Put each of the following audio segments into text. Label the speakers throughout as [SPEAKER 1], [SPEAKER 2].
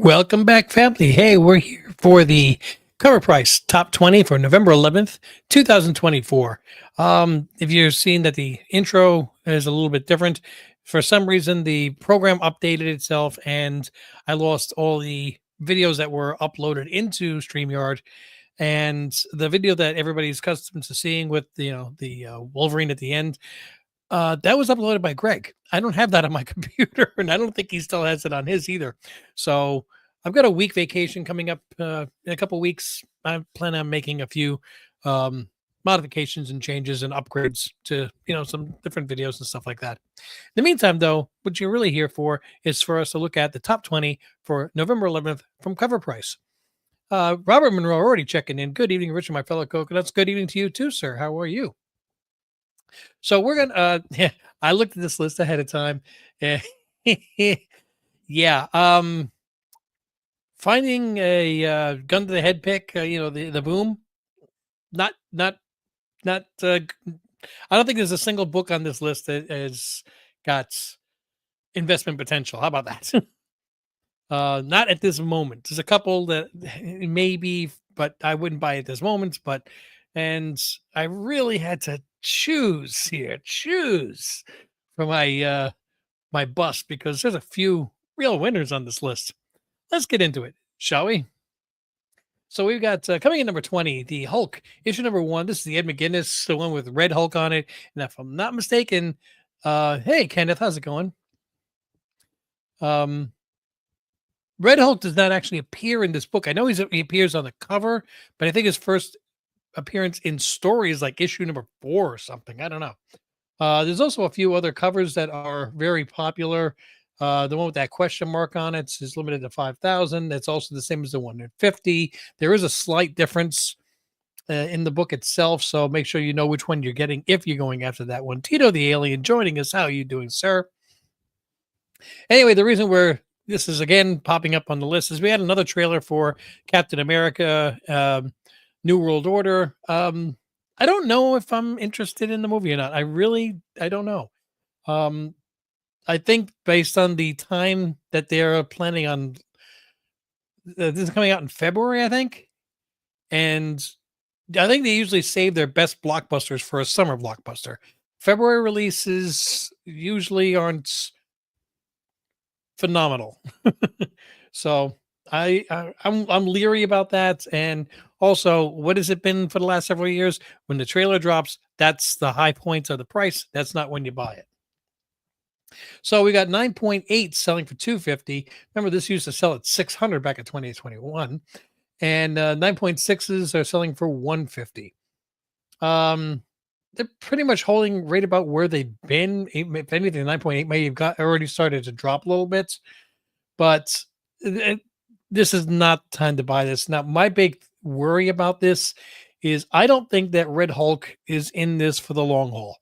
[SPEAKER 1] Welcome back, family. Hey, we're here for the cover price top 20 for November 11th, 2024. If you're seeing that the intro is a little bit different, for some reason the program updated itself and I lost all the videos that were uploaded into StreamYard. And the video that everybody's accustomed to seeing with the Wolverine at the end, that was uploaded by Greg. I don't have that on my computer, and I don't think he still has it on his either. So I've got a week vacation coming up in a couple weeks. I plan on making a few um, modifications and changes and upgrades to some different videos and stuff like that. In the meantime, though, what you're really here for is for us to look at the top 20 for November 11th from CovrPrice. Robert Monroe already checking in. Good evening, Richard, my fellow coconuts. Good evening to you too, sir. How are you? So we're gonna yeah, I looked at this list ahead of time. Eh, yeah. Finding a gun to the head pick, the boom. Not I don't think there's a single book on this list that has got investment potential. How about that? Not at this moment. There's a couple that maybe, but I wouldn't buy at this moment. And I really had to choose for my bust because there's a few real winners on this list. Let's get into it, shall we? So we've got coming in number 20, the Hulk issue number 1. This is the Ed McGuinness, the one with Red Hulk on it. And if I'm not mistaken, hey Kenneth, how's it going? Red Hulk does not actually appear in this book. I know he appears on the cover, but I think his first appearance in stories like issue number 4 or something. I don't know. There's also a few other covers that are very popular. The one with that question mark on it is limited to 5,000. That's also the same as the one at 50. There is a slight difference in the book itself, so make sure you know which one you're getting if you're going after that one. Tito the Alien joining us. How are you doing, sir? Anyway, the reason this is again popping up on the list is we had another trailer for Captain America New World Order. I don't know if I'm interested in the movie or not. I don't know. I think based on the time that they're planning on, this is coming out in February, I think. And I think they usually save their best blockbusters for a summer blockbuster. February releases usually aren't phenomenal. So I'm leery about that. And also, what has it been for the last several years? When the trailer drops, that's the high point of the price. That's not when you buy it. So we got 9.8 selling for $250. Remember, this used to sell at $600 back in 2021, and 9.6s are selling for $150. They're pretty much holding right about where they've been. If anything, 9.8 may have already started to drop a little bit, but this is not time to buy this. Now, my big worry about this is I don't think that Red Hulk is in this for the long haul.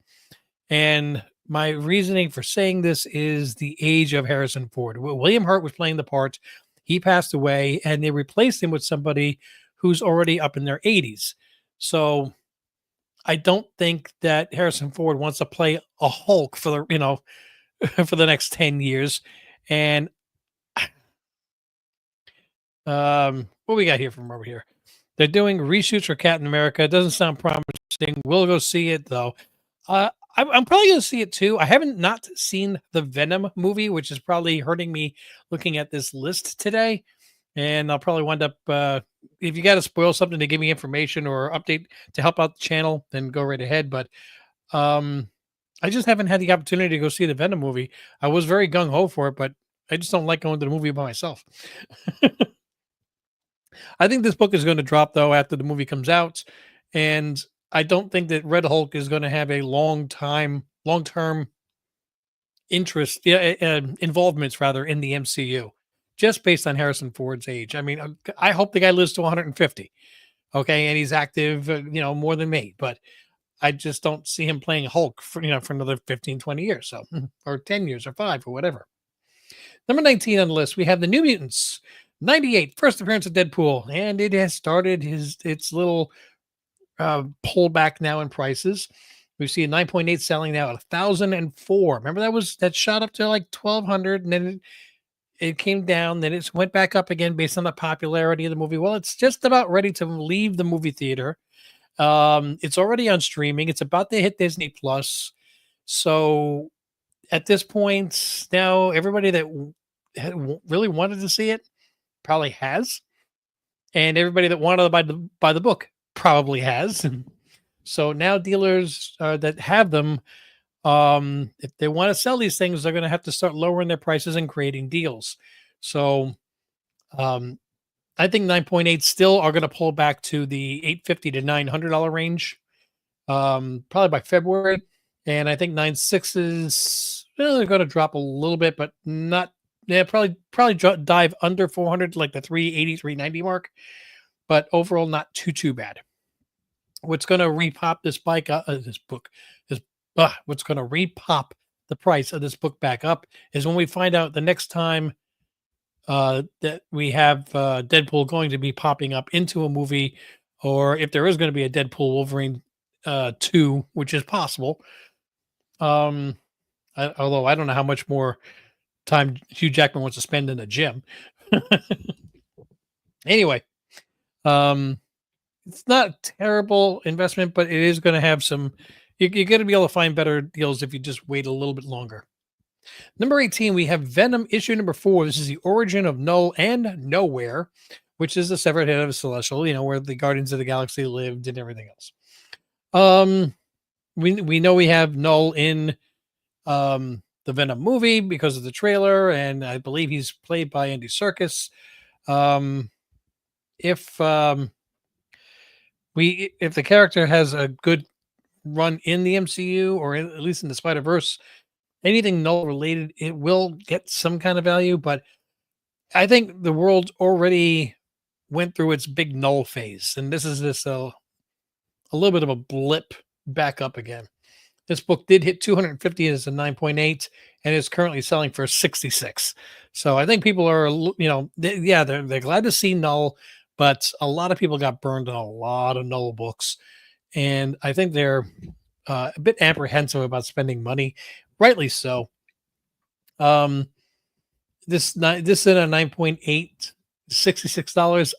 [SPEAKER 1] And my reasoning for saying this is the age of Harrison Ford. William Hurt was playing the part. He passed away, and they replaced him with somebody who's already up in their 80s. So I don't think that Harrison Ford wants to play a Hulk for the for the next 10 years. And what we got here from over here? They're doing reshoots for Captain America. It doesn't sound promising. We'll go see it though. I'm probably going to see it too. I haven't not seen the Venom movie, which is probably hurting me looking at this list today. And I'll probably wind up, if you got to spoil something to give me information or update to help out the channel, then go right ahead. But I just haven't had the opportunity to go see the Venom movie. I was very gung-ho for it, but I just don't like going to the movie by myself. I think this book is going to drop, though, after the movie comes out. And I don't think that Red Hulk is going to have a long-term interest, involvements rather in the MCU, just based on Harrison Ford's age. I mean, I hope the guy lives to 150, okay, and he's active, more than me. But I just don't see him playing Hulk for another 15, 20 years, so or 10 years or 5 or whatever. Number 19 on the list, we have the New Mutants. 98, first appearance of Deadpool, and it has started its little pullback now in prices. We see a 9.8 selling now at 1,004. Remember that shot up to like 1,200, and then it came down, then it went back up again based on the popularity of the movie. Well, it's just about ready to leave the movie theater. It's already on streaming. It's about to hit Disney Plus. So at this point, now everybody that really wanted to see it probably has, and everybody that wanted to buy the book probably has. So now dealers that have them, if they want to sell these things, they're going to have to start lowering their prices and creating deals. So um, I think 9.8 still are going to pull back to the 850 to $900 range, probably by February. And I think 9.6 is they're going to drop a little bit, but not. Yeah, probably dive under 400, like the 380, 390 mark. But overall, not too bad. What's going to repop this book, is what's going to repop the price of this book back up is when we find out the next time that we have Deadpool going to be popping up into a movie, or if there is going to be a Deadpool Wolverine 2, which is possible. Although I don't know how much more time Hugh Jackman wants to spend in the gym. Anyway, it's not a terrible investment, but it is going to have some. You're going to be able to find better deals if you just wait a little bit longer. Number 18, we have Venom issue number 4. This is the origin of Null and Nowhere, which is the severed head of Celestial, where the Guardians of the Galaxy lived and everything else. We know we have Null in the Venom movie because of the trailer, and I believe he's played by Andy Serkis. If the character has a good run in the MCU or at least in the Spider-Verse, anything Null related, it will get some kind of value. But I think the world already went through its big Null phase, and this is a little bit of a blip back up again. This book did hit 250 as a 9.8 and is currently selling for 66. So I think people are, they're glad to see Null, but a lot of people got burned on a lot of Null books. And I think they're a bit apprehensive about spending money, rightly so. This is a 9.8, $66.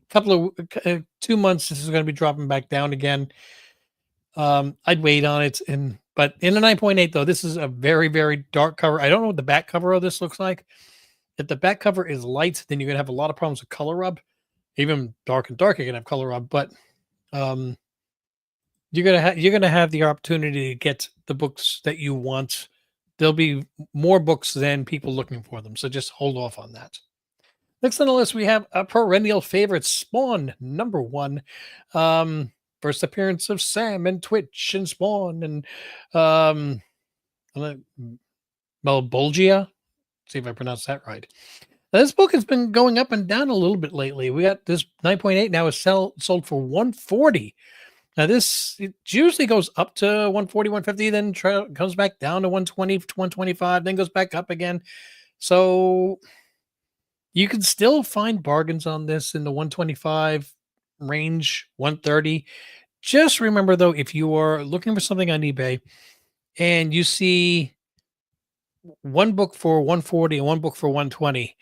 [SPEAKER 1] Couple of 2 months, this is going to be dropping back down again. I'd wait on it, but in the 9.8 though, this is a very, very dark cover. I don't know what the back cover of this looks like. If the back cover is light, then you're gonna have a lot of problems with color rub. Even dark and dark, you're gonna have color rub, but you're gonna have the opportunity to get the books that you want. There'll be more books than people looking for them, so just hold off on that. Next on the list, we have a perennial favorite, Spawn number 1. First appearance of Sam and Twitch and Spawn and Malbolgia. See if I pronounced that right. Now, this book has been going up and down a little bit lately. We got this 9.8 now is sold for 140. Now it usually goes up to 140, 150, then comes back down to 120, 125, then goes back up again. So you can still find bargains on this in the 125 range, 130. Just remember though, if you are looking for something on eBay and you see one book for 140 and one book for 120,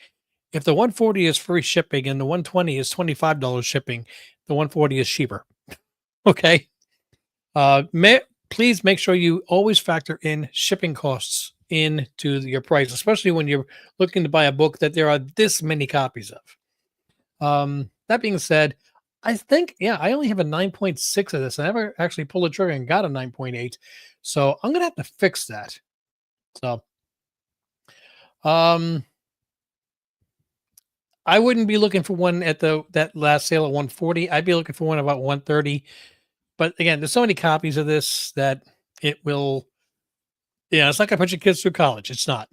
[SPEAKER 1] if the 140 is free shipping and the 120 is $25 shipping, the 140 is cheaper. Okay. Please make sure you always factor in shipping costs into your price, especially when you're looking to buy a book that there are this many copies of. That being said, I think, I only have a 9.6 of this. I never actually pulled the trigger and got a 9.8. So I'm going to have to fix that. So, I wouldn't be looking for one at that last sale at 140. I'd be looking for one about 130. But again, there's so many copies of this that it will, it's not going to put your kids through college. It's not.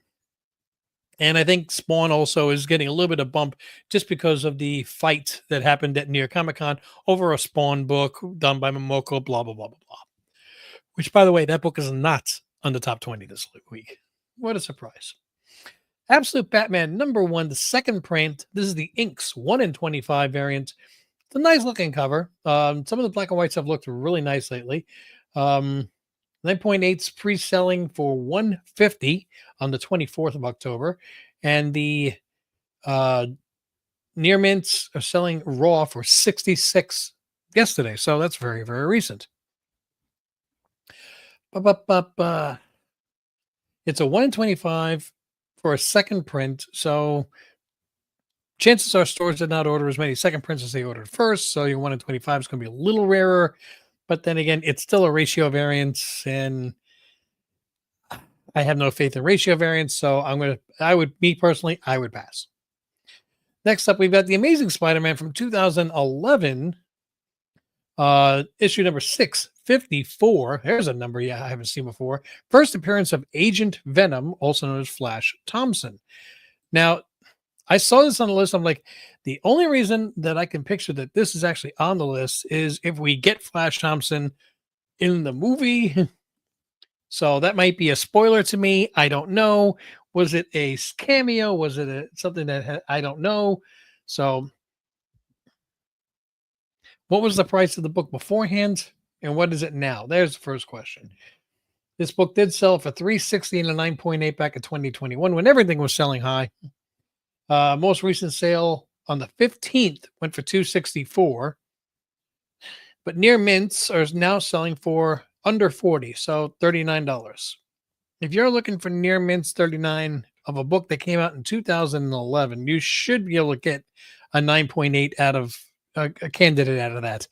[SPEAKER 1] And I think Spawn also is getting a little bit of bump just because of the fight that happened at New York Comic Con over a Spawn book done by Momoko, blah, blah, blah, blah, blah. Which, by the way, that book is not on the top 20 this week. What a surprise. Absolute Batman number 1, the second print. This is the Inks 1 in 25 variant. It's a nice looking cover. Some of the black and whites have looked really nice lately. 9.8's pre-selling for 150 on the 24th of October, and the uh, near mints are selling raw for 66 yesterday. So that's very, very recent. Ba-ba-ba-ba. It's a 1 in 25 for a second print. So chances are stores did not order as many second prints as they ordered first. So your 1 in 25 is going to be a little rarer. But then again, it's still a ratio variance. And I have no faith in ratio variance. So me personally, I would pass. Next up, we've got The Amazing Spider-Man from 2011, issue number 654. There's a number I haven't seen before. First appearance of Agent Venom, also known as Flash Thompson. Now, I saw this on the list. I'm like, the only reason that I can picture that this is actually on the list is if we get Flash Thompson in the movie. So that might be a spoiler to me. I don't know. Was it a cameo? Was it something that I don't know? So, what was the price of the book beforehand, and what is it now? There's the first question. This book did sell for $360 and a 9.8 back in 2021 when everything was selling high. Most recent sale on the 15th went for $264, but near mints are now selling for under $40, so $39. If you're looking for near mints 39 of a book that came out in 2011, you should be able to get a 9.8 out of a candidate out of that.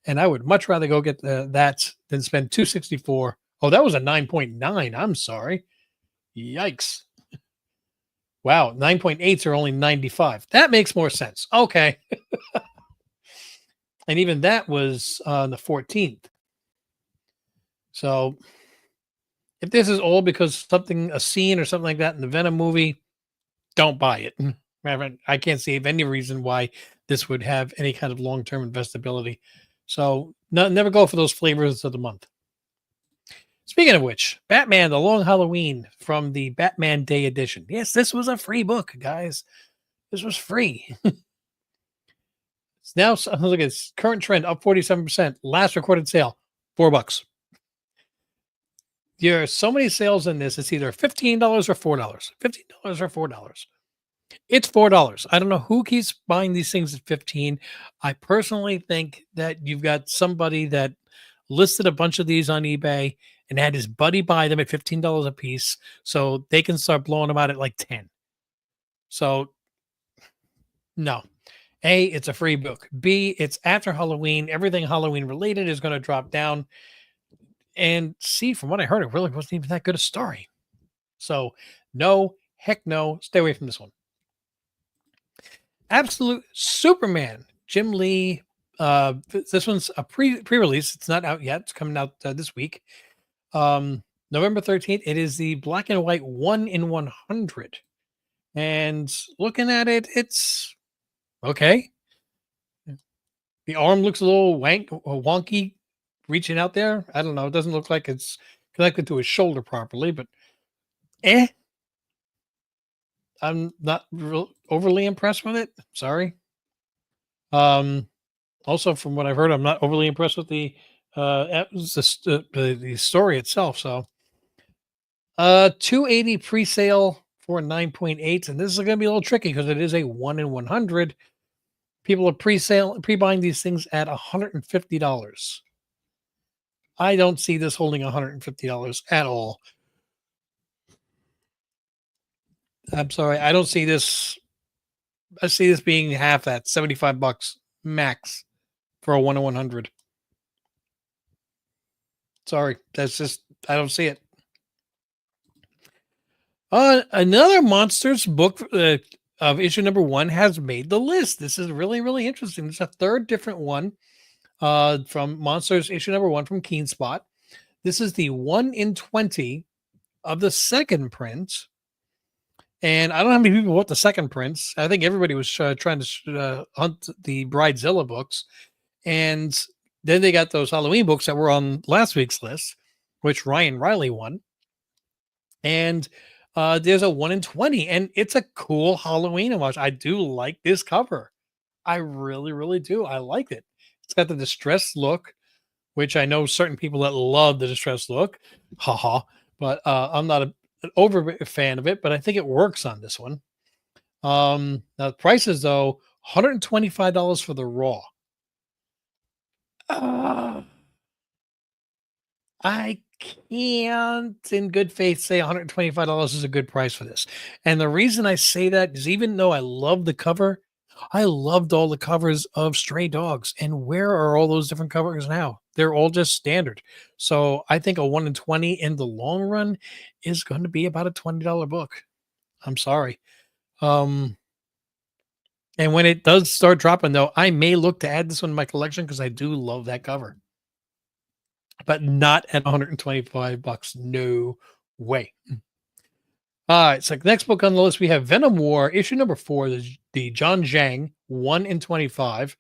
[SPEAKER 1] And I would much rather go get that than spend 264. Oh, that was a 9.9. I'm sorry. Yikes. Wow, 9.8s are only 95. That makes more sense. Okay. And even that was on the 14th. So if this is all because a scene or something like that in the Venom movie, don't buy it. I can't see of any reason why this would have any kind of long-term investability. So never go for those flavors of the month. Speaking of which, Batman, The Long Halloween from the Batman Day edition. Yes, this was a free book, guys. This was free. It's now, look at its current trend, up 47%. Last recorded sale, $4. There are so many sales in this. It's either $15 or $4. $15 or $4. It's $4. I don't know who keeps buying these things at 15. I personally think that you've got somebody that listed a bunch of these on eBay and had his buddy buy them at $15 a piece so they can start blowing them out at like 10. So no. A, it's a free book. B, it's after Halloween. Everything Halloween related is going to drop down. And C, from what I heard, it really wasn't even that good a story. So no, heck no, stay away from this one. Absolute Superman, Jim Lee. This one's a pre-release. It's not out yet. It's coming out this week. November 13th. It is the black and white 1 in 100. And looking at it, it's okay. The arm looks a little wonky reaching out there. I don't know. It doesn't look like it's connected to his shoulder properly, but I'm not overly impressed with it. Sorry. Also, from what I've heard, I'm not overly impressed with the story itself. So, 280 pre-sale for 9.8, and this is going to be a little tricky because it is a 1 in 100. People are pre-buying these things at $150. I don't see this holding $150 at all. I'm sorry, I don't see this. I see this being half that, $75 max for a 1 in 100. Sorry, that's just, I don't see it. Another Monsters book of issue number 1 has made the list. This is really, really interesting. It's a third different one from Monsters issue number 1 from Keen Spot. This is the 1 in 20 of the second print. And I don't know how many people bought the second prints. I think everybody was trying to hunt the Bridezilla books. And then they got those Halloween books that were on last week's list, which Ryan Riley won. And there's a 1 in 20, and it's a cool Halloween homage. I do like this cover. I really, really do. I like it. It's got the distressed look. which I know certain people that love the distressed look. Haha. But I'm not an over fan of it, but I think it works on this one. Now the prices though, $125 for the raw. Uh, I can't in good faith say $125 is a good price for this. And the reason I say that is even though I love the cover, I loved all the covers of Stray Dogs. And where are all those different covers now? They're all just standard. So I think a 1 in 20 in the long run is going to be about a $20 book. I'm sorry. Um, and when it does start dropping, though, I may look to add this one to my collection because I do love that cover, but not at 125 bucks. No way. All right. So next book on the list, we have Venom War, issue number 4, the John Zhang 1 in 25.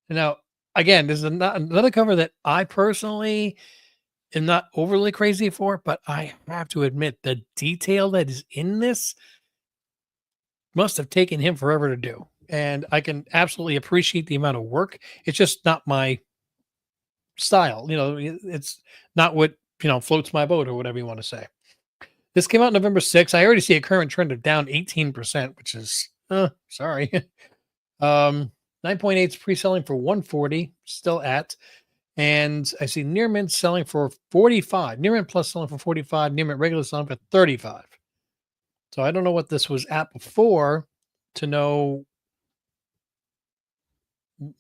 [SPEAKER 1] Now, again, this is another cover that I personally am not overly crazy for, but I have to admit the detail that is in this must have taken him forever to do. And I can absolutely appreciate the amount of work. It's just not my style. It's not what, floats my boat or whatever you want to say. This came out November 6th. I already see a current trend of down 18%, which is, sorry. 9.8 is pre-selling for 140, still at. And I see Near Mint selling for 45. Near Mint Plus selling for 45. Near Mint Regular selling for 35. So I don't know what this was at before to know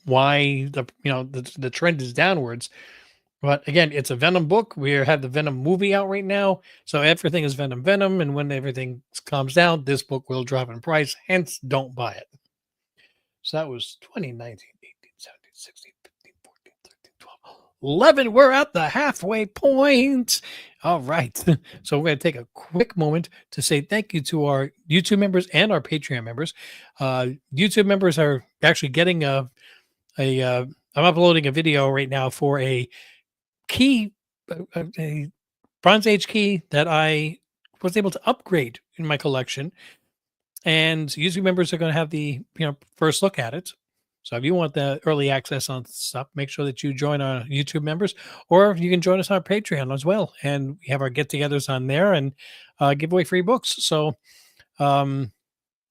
[SPEAKER 1] why the trend is downwards. But again, it's a Venom book. We have the Venom movie out right now. So everything is Venom. And when everything calms down, this book will drop in price. Hence, don't buy it. So that was 2019, 18, 17, 16, 15, 14, 13, 12, 11. We're at the halfway point. All right. So we're going to take a quick moment to say thank you to our YouTube members and our Patreon members. YouTube members are actually getting I'm uploading a video right now for a key, a Bronze Age key that I was able to upgrade in my collection. And YouTube members are going to have the first look at it. So if you want the early access on stuff, make sure that you join our YouTube members, or you can join us on our Patreon as well. And we have our get-togethers on there and give away free books. So the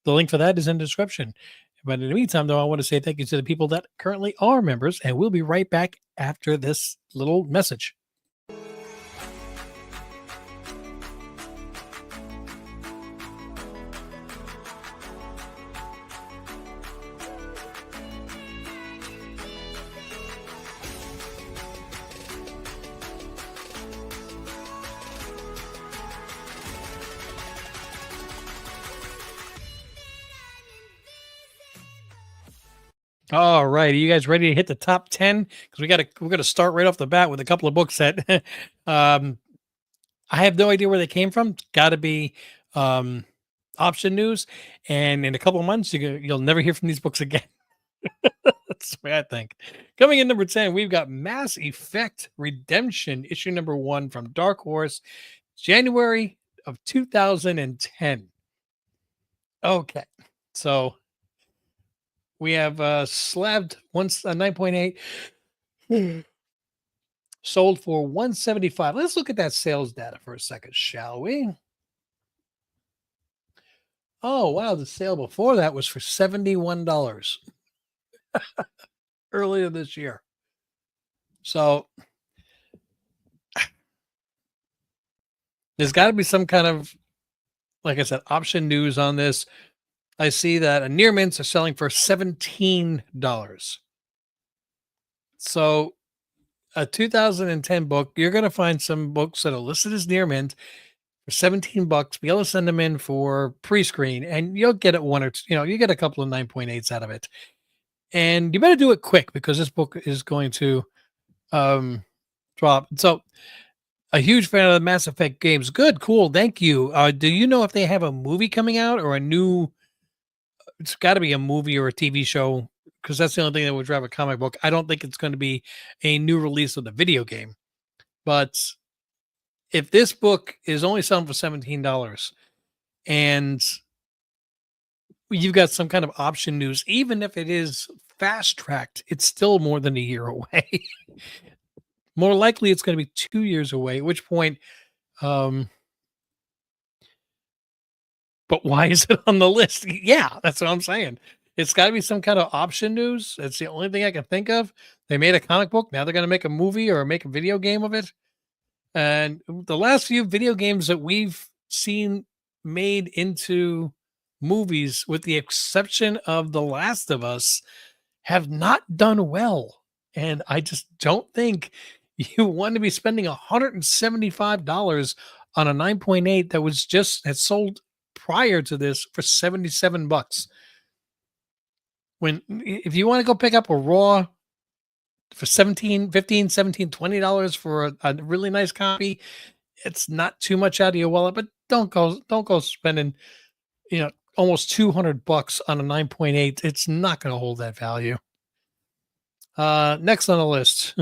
[SPEAKER 1] link for that is in the description. But in the meantime, though, I want to say thank you to the people that currently are members, and we'll be right back after this little message. All right, are you guys ready to hit the top 10? Because we're gonna start right off the bat with a couple of books that I have no idea where they came from. Got to be option news, and in a couple of months you'll never hear from these books again. That's the way I think. Coming in number 10, we've got Mass Effect Redemption, issue number 1 from Dark Horse, January of 2010. Okay, so we have slabbed 9.8 sold for 175. Let's look at that sales data for a second, shall we? Oh, wow. The sale before that was for $71 earlier this year. So there's got to be some kind of, like I said, option news on this. I see that Near Mints are selling for $17. So a 2010 book, you're going to find some books that are listed as Near Mint for $17. Be able to send them in for pre-screen, and you'll get it one or two, you get a couple of 9.8s out of it. And you better do it quick because this book is going to drop. So a huge fan of the Mass Effect games. Good, cool, thank you. Do you know if they have a movie coming out or a new? It's got to be a movie or a TV show because that's the only thing that would drive a comic book. I don't think it's going to be a new release of the video game. But if this book is only selling for $17 and you've got some kind of option news, even if it is fast tracked, it's still more than a year away. More likely, it's going to be 2 years away. At which point, um, but why is it on the list? Yeah, that's what I'm saying. It's got to be some kind of option news. It's the only thing I can think of. They made a comic book. Now they're going to make a movie or make a video game of it. And the last few video games that we've seen made into movies, with the exception of The Last of Us, have not done well. And I just don't think you want to be spending $175 on a 9.8 that was just had sold prior to this for 77 bucks. When if you want to go pick up a raw for 17, 15, 17, $20 for a really nice copy, it's not too much out of your wallet, but don't go spending, almost 200 bucks on a 9.8. It's not going to hold that value. Next on the list.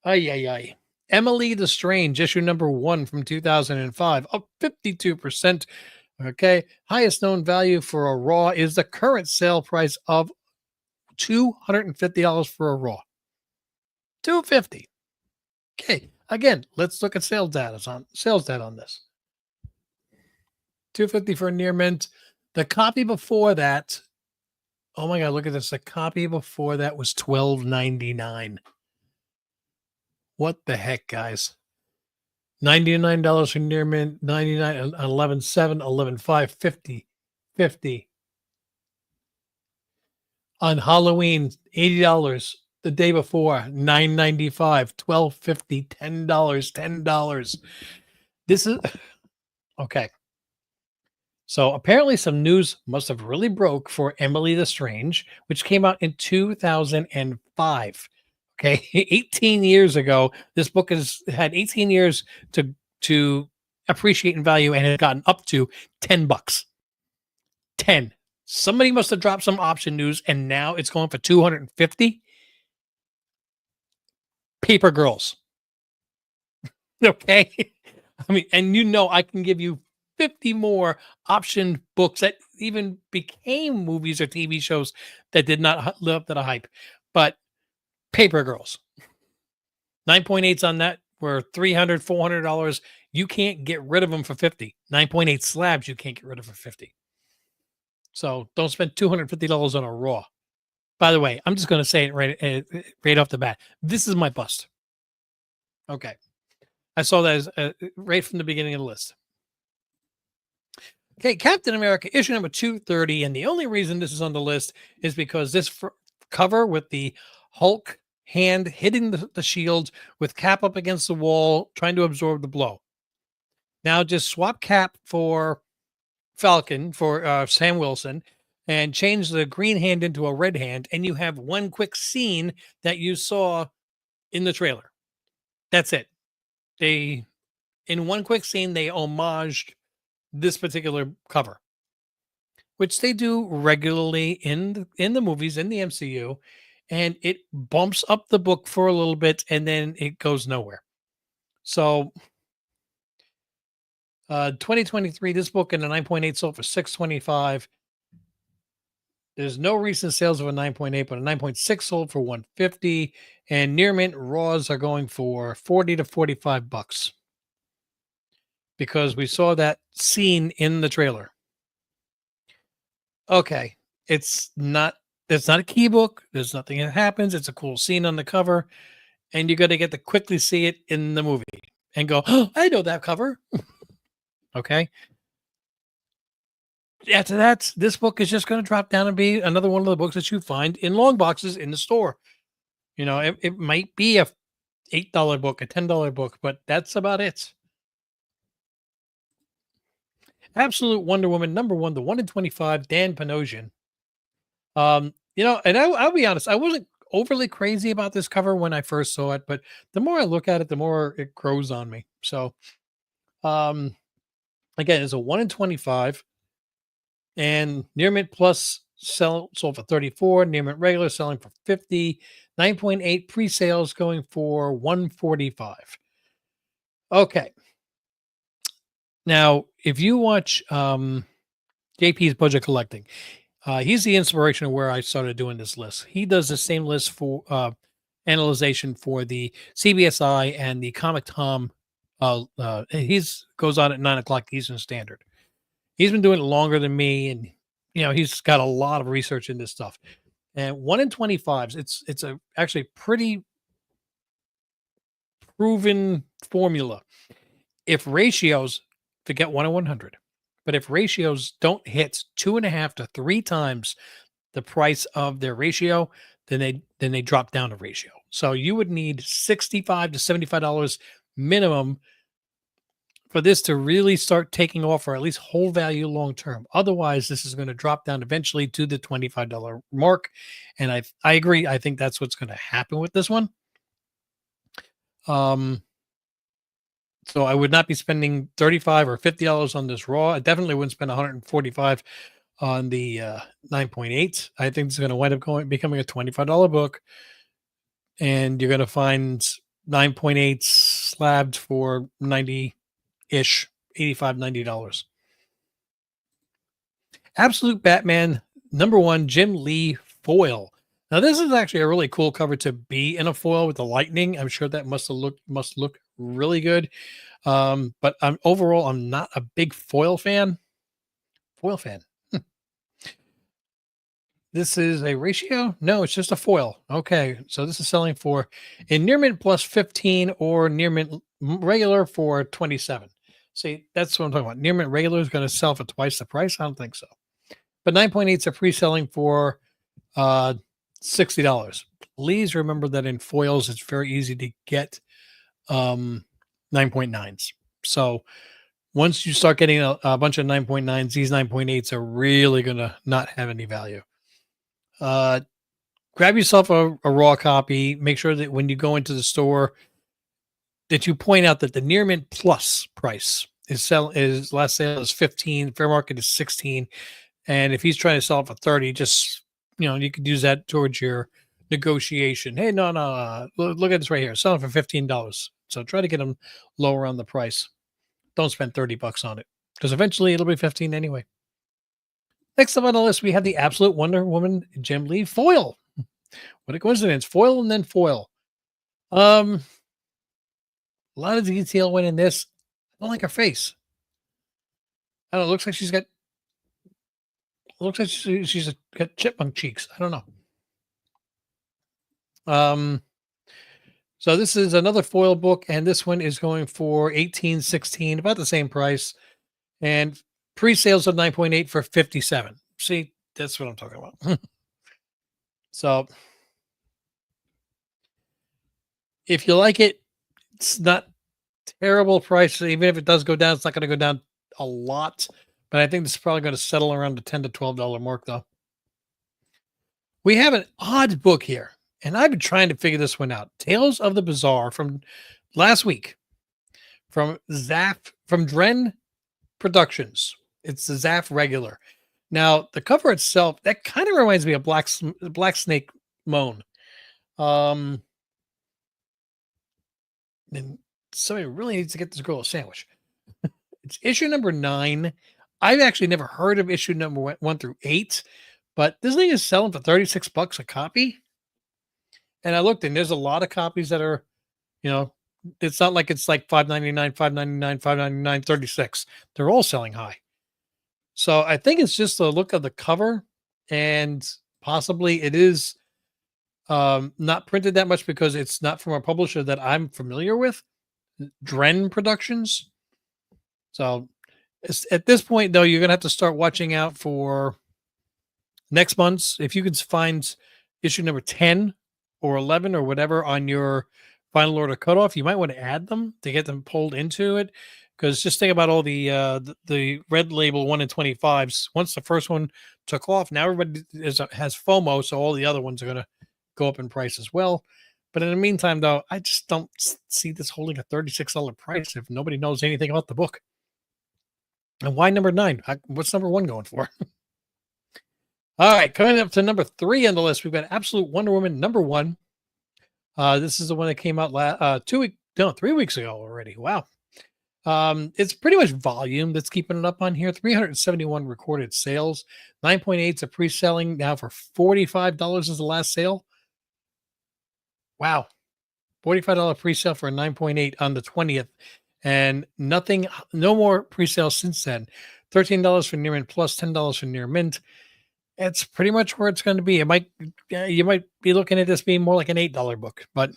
[SPEAKER 1] Ay, ay, ay. Emily the Strange, issue number 1 from 2005, up 52%. Okay. Highest known value for a raw is the current sale price of $250 for a raw. $250. Okay. Again, let's look at sales data on this. $250 for a near mint. The copy before that, oh my God, look at this. The copy before that was $12.99. What the heck, guys? $99 for near mint, 99, 11.7, 11.5, 50, 50. On Halloween, $80. The day before, $9.95, $12.50, $10, $10. This is okay. So apparently some news must have really broke for Emily the Strange, which came out in 2005. Okay, 18 years ago. This book has had 18 years to appreciate in value and had gotten up to 10 bucks. 10. Somebody must have dropped some option news and now it's going for 250. Paper Girls. Okay. I mean, and I can give you 50 more option books that even became movies or TV shows that did not live up to the hype. But Paper Girls, 9.8s on that were $300, $400. You can't get rid of them for 50. 9.8 slabs you can't get rid of for 50. So don't spend $250 on a raw. By the way, I'm just going to say it right off the bat. This is my bust. Okay. I saw that as right from the beginning of the list. Okay, Captain America issue number 230, and the only reason this is on the list is because this cover with the Hulk hand hitting the shield with Cap up against the wall trying to absorb the blow. Now just swap Cap for Falcon for Sam Wilson and change the green hand into a red hand, and you have one quick scene that you saw in the trailer. That's it. In one quick scene, they homaged this particular cover, which they do regularly in the movies, in the MCU, and it bumps up the book for a little bit and then it goes nowhere. So 2023, this book in a 9.8 sold for $625. There's no recent sales of a 9.8, but a 9.6 sold for $150, and near mint raws are going for 40 to 45 bucks. Because we saw that scene in the trailer. Okay, it's not a key book. There's nothing that happens. It's a cool scene on the cover, and you got to get to quickly see it in the movie and go, "Oh, I know that cover." Okay. After that, this book is just going to drop down and be another one of the books that you find in long boxes in the store. It might be a $8 book, a $10 book, but that's about it. Absolute Wonder Woman number 1, the 1 in 25, Dan Panosian. And I'll be honest, I wasn't overly crazy about this cover when I first saw it, but the more I look at it, the more it grows on me. So, again, it's a 1 in 25, and Near Mint Plus sold for 34, Near Mint Regular selling for 50, 9.8 pre-sales going for 145. Okay. Now, if you watch JP's Budget Collecting, he's the inspiration of where I started doing this list. He does the same list for analyzation for the CBSI and the Comic Tom. He's goes on at 9 o'clock Eastern Standard. He's been doing it longer than me, and he's got a lot of research in this stuff. And 1 in 25s, it's a actually pretty proven formula. If ratios, forget 1 in 100, but if ratios don't hit 2.5 to 3 times the price of their ratio, then they drop down a ratio. So you would need $65 to $75 minimum for this to really start taking off, or at least hold value long term. Otherwise, this is going to drop down eventually to the $25 mark. And I agree. I think that's what's going to happen with this one. So I would not be spending $35 or $50 on this raw. I definitely wouldn't spend $145 on the 9.8. I think it's going to wind up becoming a $25 book, and you're going to find 9.8 slabbed for 90-ish, $85, $90. Absolute Batman #1 Jim Lee foil. Now this is actually a really cool cover to be in a foil with the lightning. I'm sure that must look really good. But overall I'm not a big foil fan. This is a ratio? No, it's just a foil. Okay, so this is selling for in near mint plus 15 or near mint regular for 27. See, that's what I'm talking about. Near mint regular is going to sell for twice the price. I don't think so. But 9.8s are pre-selling for $60. Please remember that in foils, it's very easy to get 9.9s. So once you start getting a bunch of 9.9s, these 9.8s are really going to not have any value. Grab yourself a raw copy. Make sure that when you go into the store that you point out that the near mint plus price is last sale is 15, fair market is 16. And if he's trying to sell it for 30, just, you could use that towards your negotiation. Hey, no, look at this right here. Selling for $15. So try to get them lower on the price. Don't spend $30 on it, because eventually it'll be 15 anyway. Next up on the list, we have the Absolute Wonder Woman Jim Lee foil. What a coincidence. Foil and then foil. A lot of detail went in this. I don't like her face. I don't know. It looks like she's got got chipmunk cheeks. I don't know. So this is another foil book, and this one is going for $18.16, about the same price. And pre-sales of 9.8 for $57. See, that's what I'm talking about. So if you like it, it's not terrible price. Even if it does go down, it's not going to go down a lot. But I think this is probably going to settle around the $10 to $12 mark, though. We have an odd book here, and I've been trying to figure this one out. Tales of the Bizarre from last week, from Dren Productions. It's the Zaf regular. Now, the cover itself, that kind of reminds me of Black Snake Moan. And somebody really needs to get this girl a sandwich. It's issue number 9. I've actually never heard of issue number 1 through 8, but this thing is selling for $36 a copy. And I looked, and there's a lot of copies that are, it's not like it's like $5.99, $5.99, $5.99, $36. They're all selling high. So I think it's just the look of the cover, and possibly it is not printed that much because it's not from a publisher that I'm familiar with, Dren Productions. So at this point, though, you're going to have to start watching out for next month's. If you could find issue number 10 or 11 or whatever on your final order cutoff, you might want to add them to get them pulled into it. Because just think about all the red label 1 in 25s. Once the first one took off, now everybody has FOMO, so all the other ones are going to go up in price as well. But in the meantime, though, I just don't see this holding a $36 price if nobody knows anything about the book. And why number 9? What's number 1 going for? All right, coming up to number 3 on the list, we've got Absolute Wonder Woman #1. This is the one that came out 3 weeks ago already. Wow. It's pretty much volume that's keeping it up on here. 371 recorded sales. 9.8s are pre-selling now for $45 is the last sale. Wow. $45 pre-sale for a 9.8 on the 20th. And nothing, no more pre-sale since then. $13 for near mint plus $10 for near mint. It's pretty much where it's going to be. It might, you might be looking at this being more like an $8 book, but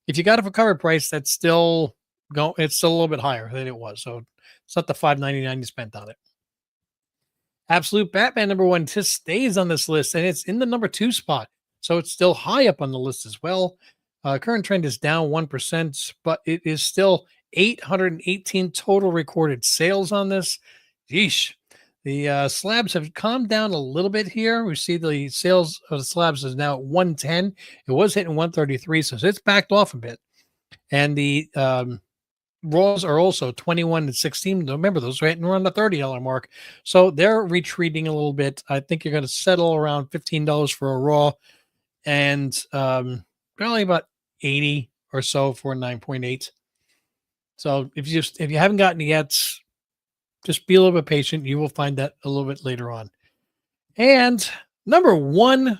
[SPEAKER 1] if you got it for cover price, that's still it's still a little bit higher than it was. So it's not the $5.99 you spent on it. Absolute Batman #1 just stays on this list, and it's in the #2 spot. So it's still high up on the list as well. Current trend is down 1%, but it is still 818 total recorded sales on this. Yeesh. The slabs have calmed down a little bit here. We see the sales of the slabs is now at 110. It was hitting 133, so it's backed off a bit. And the raws are also 21 and 16. Remember, those are hitting around the $30 mark. So they're retreating a little bit. I think you're going to settle around $15 for a raw and probably about 80 or so for a 9.8. So if you haven't gotten it yet, just be a little bit patient. You will find that a little bit later on. And #1,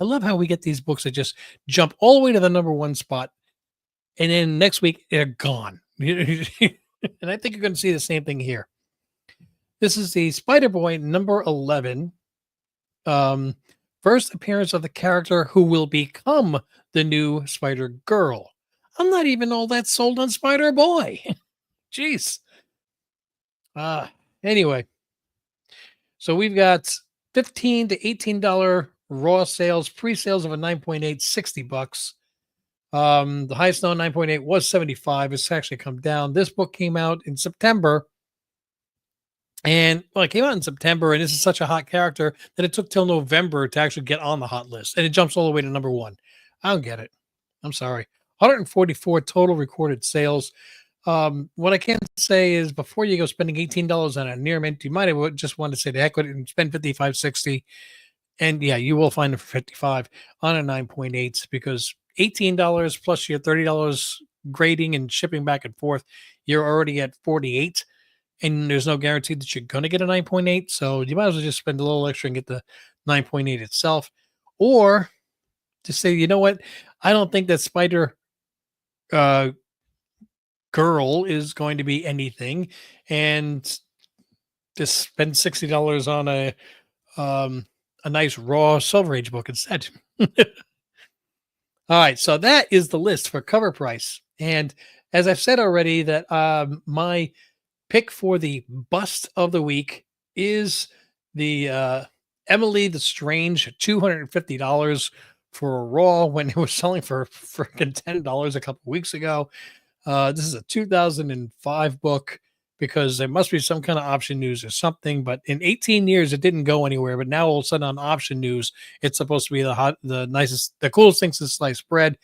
[SPEAKER 1] I love how we get these books that just jump all the way to the #1 spot. And then next week, they're gone. And I think you're going to see the same thing here. This is the Spider-Boy #11. First appearance of the character who will become the new Spider-Girl. I'm not even all that sold on Spider-Boy. Jeez. Anyway, so we've got $15 to $18 raw sales, pre-sales of a 9.8, $60. The highest known 9.8 was 75. It's actually come down. This book came out in September. And well, it came out in September, and this is such a hot character that it took till November to actually get on the hot list. And it jumps all the way to #1. I don't get it. I'm sorry. 144 total recorded sales. What I can say is before you go spending $18 on a near mint, you might have just wanted to say the heck with it and spend 55, 60. And yeah, you will find it for 55 on a 9.8 because $18 plus your $30 grading and shipping back and forth, you're already at 48. And there's no guarantee that you're going to get a 9.8. So you might as well just spend a little extra and get the 9.8 itself. Or just say, you know what? I don't think that Spider Girl is going to be anything. And just spend $60 on a nice raw Silver Age book instead. All right. So that is the list for CovrPrice. And as I've said already, that my pick for the bust of the week is the Emily the Strange, $250 for a raw when it was selling for freaking $10 a couple weeks ago. This is a 2005 book because there must be some kind of option news or something. But in 18 years, it didn't go anywhere. But now all of a sudden on option news, it's supposed to be the nicest, the coolest thing since sliced bread.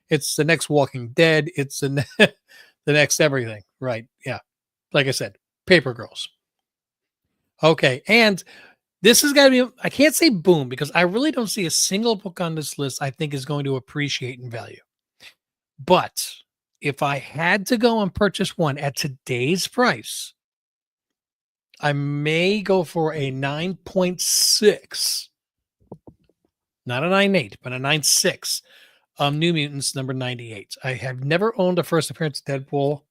[SPEAKER 1] It's the next Walking Dead. It's the next everything. Right? Yeah. Like I said, Paper Girls. Okay. And this has got to be, I can't say boom because I really don't see a single book on this list I think is going to appreciate in value. But if I had to go and purchase one at today's price, I may go for a 9.6, not a 9.8, but a 9.6 New Mutants #98. I have never owned a first appearance of Deadpool.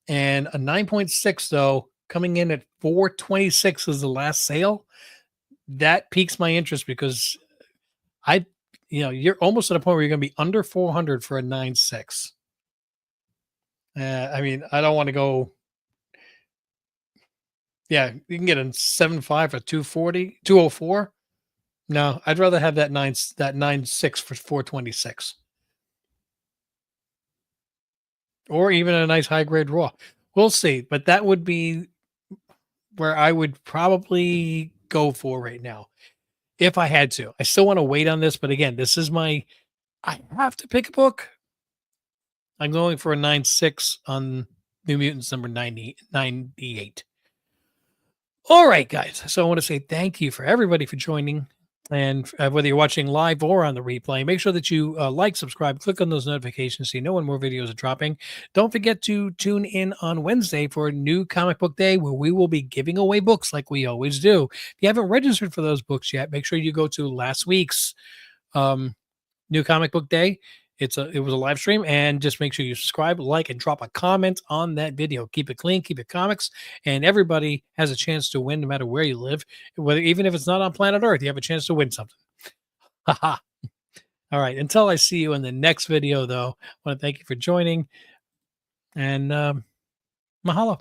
[SPEAKER 1] And a 9.6, though, coming in at 426 is the last sale. That piques my interest because you're almost at a point where you're going to be under 400 for a 9.6. I mean, I don't want to go. Yeah, you can get a 7.5 for 240, 204. No, I'd rather have that 9.6 for 426. Or even a nice high grade raw. We'll see. But that would be where I would probably go for right now if I had to. I still want to wait on this. But again, this is I have to pick a book. I'm going for a 9.6 on New Mutants #98. All right, guys. So I want to say thank you for everybody for joining. And whether you're watching live or on the replay, make sure that you like, subscribe, click on those notifications so you know when more videos are dropping. Don't forget to tune in on Wednesday for a new comic book day where we will be giving away books like we always do. If you haven't registered for those books yet, make sure you go to last week's new comic book day. It was a live stream, and just make sure you subscribe, like, and drop a comment on that video. Keep it clean, keep it comics, and everybody has a chance to win no matter where you live. Whether even if it's not on planet Earth, you have a chance to win something. Haha. All right. Until I see you in the next video, though, I want to thank you for joining, and mahalo.